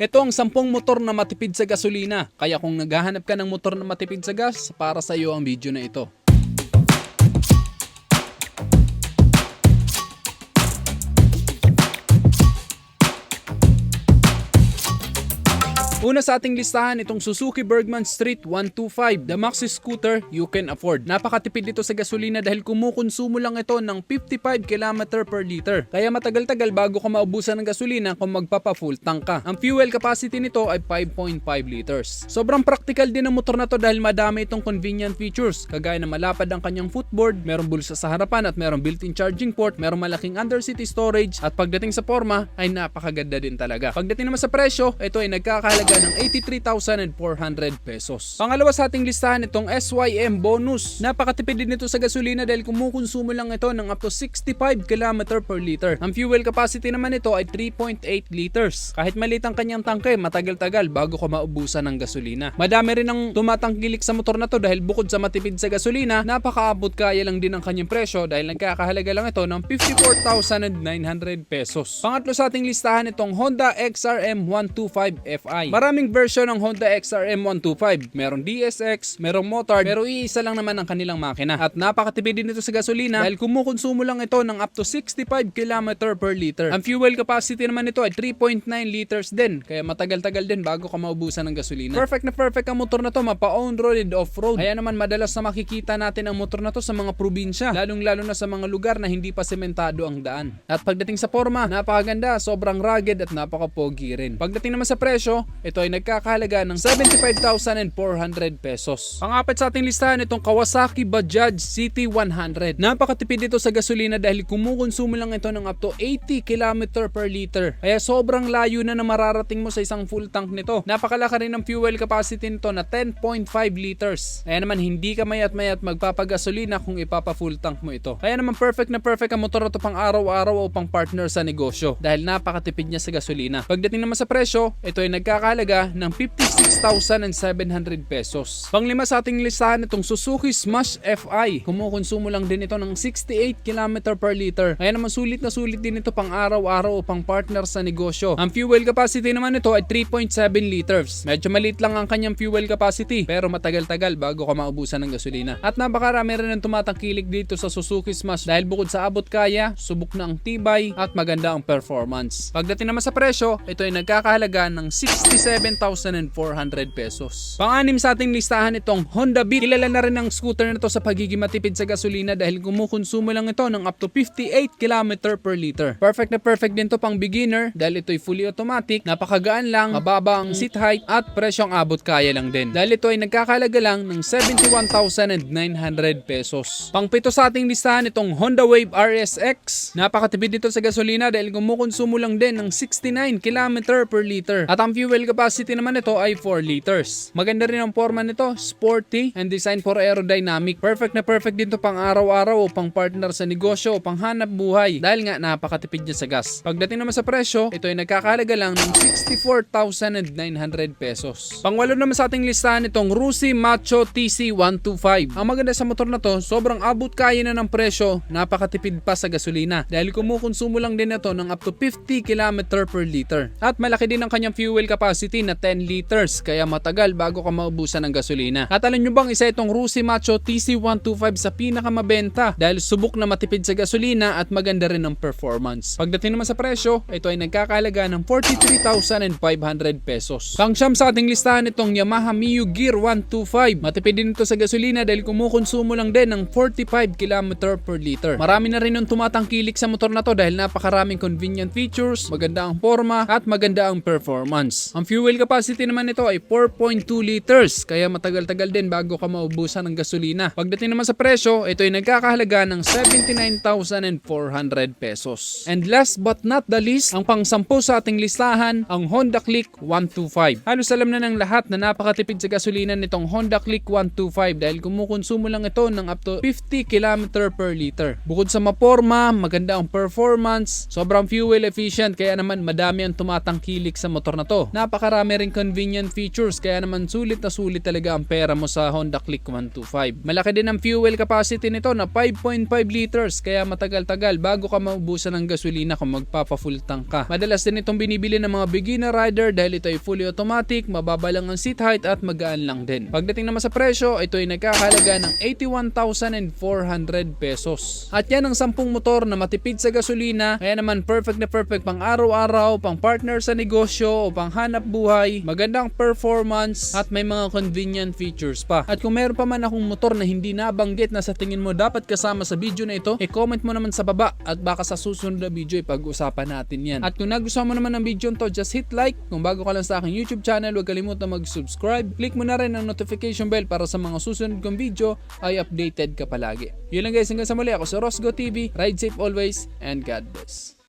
Ito ang 10 motor na matipid sa gasolina. Kaya kung naghahanap ka ng motor na matipid sa gas, para sa iyo ang video na ito. Una sa ating listahan itong Suzuki Bergman Street 125, the maxi scooter you can afford. Napakatipid nito sa gasolina dahil kumukonsumo lang ito ng 55 km per liter. Kaya matagal-tagal bago ka maubusan ng gasolina kung magpapa-full tank ka. Ang fuel capacity nito ay 5.5 liters. Sobrang practical din ang motor na to dahil madami itong convenient features. Kagaya na malapad ang kanyang footboard, merong bulsa sa harapan at merong built-in charging port, merong malaking underseat storage at pagdating sa forma ay napakaganda din talaga. Pagdating naman sa presyo, ito ay nagkakahalaga ng 83,400 pesos. Pangalawa sa ating listahan itong SYM Bonus. Napakatipid din ito sa gasolina dahil kumukonsumo lang ito ng up to 65 km per liter. Ang fuel capacity naman ito ay 3.8 liters. Kahit maliit ang kanyang tangke, matagal-tagal bago ka maubusan ng gasolina. Madami rin ang tumatangkilik sa motor na to dahil bukod sa matipid sa gasolina, napakaabot kaya lang din ang kanyang presyo dahil nagkakahalaga lang ito ng 54,900 pesos. Pangatlo sa ating listahan itong Honda XRM 125 Fi. Maraming version ng Honda XRM 125. Merong DSX, merong motard, pero iisa lang naman ang kanilang makina. At napakatipid din ito sa gasolina dahil kumukonsumo lang ito ng up to 65 km per liter. Ang fuel capacity naman nito ay 3.9 liters din, kaya matagal-tagal din bago ka maubusan ng gasolina. Perfect na perfect ang motor na to, mapa-on road and off-road. Kaya naman madalas na makikita natin ang motor na to sa mga probinsya, lalong-lalo na sa mga lugar na hindi pa sementado ang daan. At pagdating sa forma, napakaganda, sobrang rugged at napaka-pogi rin. Pagdating naman sa presyo, ito ay nagkakahalaga ng 75,400 pesos. Pangapat sa ating listahan itong Kawasaki Bajaj City 100. Napakatipid ito sa gasolina dahil kumukonsumo lang ito ng up to 80 km per liter. Kaya sobrang layo na mararating mo sa isang full tank nito. Napakalaki rin ang fuel capacity nito na 10.5 liters. Kaya naman hindi ka mayat-mayat magpapagasolina kung ipapa-full tank mo ito. Kaya naman perfect na perfect ang motor na ito pang araw-araw o pang partner sa negosyo dahil napakatipid niya sa gasolina. Pagdating naman sa presyo, ito ay nagkakahalaga ng 56,700 pesos. Panglima sa ating listahan itong Suzuki Smash Fi. Kumukonsumo lang din ito ng 68 km per liter. Kaya naman sulit na sulit din ito pang araw-araw o pang partner sa negosyo. Ang fuel capacity naman nito ay 3.7 liters. Medyo maliit lang ang kanyang fuel capacity pero matagal-tagal bago ka maubusan ng gasolina. At napakarami rin ang tumatangkilik dito sa Suzuki Smash dahil bukod sa abot kaya, subok na ang tibay at maganda ang performance. Pagdating naman sa presyo, ito ay nagkakahalaga ng 67,400 pesos. Pang-anim sa ating listahan itong Honda Beat. Kilala na rin ang scooter na ito sa pagiging matipid sa gasolina dahil kumukonsumo lang ito ng up to 58 km per liter. Perfect na perfect din to pang beginner dahil ito'y fully automatic, napakagaan lang, mababa ang seat height at presyong abot kaya lang din. Dahil ito ay nagkakahalaga lang ng 71,900 pesos. Pang-pito sa ating listahan itong Honda Wave RSX. Napakatipid dito sa gasolina dahil kumukonsumo lang din ng 69 km per liter. At ang fuel capacity naman nito ay 4 liters. Maganda rin ang forma nito, sporty and designed for aerodynamic. Perfect na perfect din to pang araw-araw o pang partner sa negosyo o pang hanap buhay dahil nga napakatipid niya sa gas. Pagdating naman sa presyo, ito ay nagkakahalaga lang ng 64,900 pesos. Pangwalo naman sa ating listahan itong Rusi Macho TC125. Ang maganda sa motor na to, sobrang abot kaya na ng presyo, napakatipid pa sa gasolina dahil kumukonsumo lang din ito ng up to 50 km per liter. At malaki din ang kanyang fuel capacity na 10 liters kaya matagal bago ka maubusan ng gasolina. At alam nyo bang isa itong Rusi Macho TC125 sa pinakamabenta dahil subok na matipid sa gasolina at maganda rin ang performance. Pagdating naman sa presyo, ito ay nagkakahalaga ng 43,500 pesos. Pang-siyam sa ating listahan itong Yamaha Mio Gear 125. Matipid din ito sa gasolina dahil kumukonsumo lang din ng 45 km per liter. Marami na rin yung tumatangkilik sa motor na to dahil napakaraming convenient features, maganda ang forma at maganda ang performance. Ang fuel capacity naman nito ay 4.2 liters kaya matagal-tagal din bago ka maubusan ng gasolina. Pagdating naman sa presyo, ito ay nagkakahalaga ng 79,400 pesos. And last but not the least, ang pang-sampu sa ating listahan, ang Honda Click 125. Halos alam na ng lahat na napakatipid sa gasolina nitong Honda Click 125 dahil kumukonsumo lang ito ng up to 50 km per liter. Bukod sa maporma, maganda ang performance, sobrang fuel efficient kaya naman madami ang tumatangkilik sa motor na to. napakarami ring convenient features, kaya naman sulit na sulit talaga ang pera mo sa Honda Click 125. Malaki din ang fuel capacity nito na 5.5 liters, kaya matagal-tagal bago ka maubusan ng gasolina kung magpapa-full tank ka. Madalas din itong binibili ng mga beginner rider dahil ito ay fully automatic, mababa lang ang seat height at magaan lang din. Pagdating naman sa presyo, ito ay nagkakahalaga ng 81,400 pesos. At yan ang 10 motor na matipid sa gasolina, kaya naman perfect na perfect pang araw-araw, pang partner sa negosyo o pang hanap buhay, magandang performance at may mga convenient features pa. At kung meron pa man akong motor na hindi nabanggit na sa tingin mo dapat kasama sa video na ito, comment mo naman sa baba at baka sa susunod na video ay pag-usapan natin yan. At kung nagustuhan mo naman ang video to, just hit like. Kung bago ka lang sa aking YouTube channel, huwag kalimutan mag-subscribe. Click mo na rin ang notification bell para sa mga susunod kong video ay updated ka palagi. Yun lang guys, hanggang sa muli, ako si Rosgo TV. Ride safe always and God bless.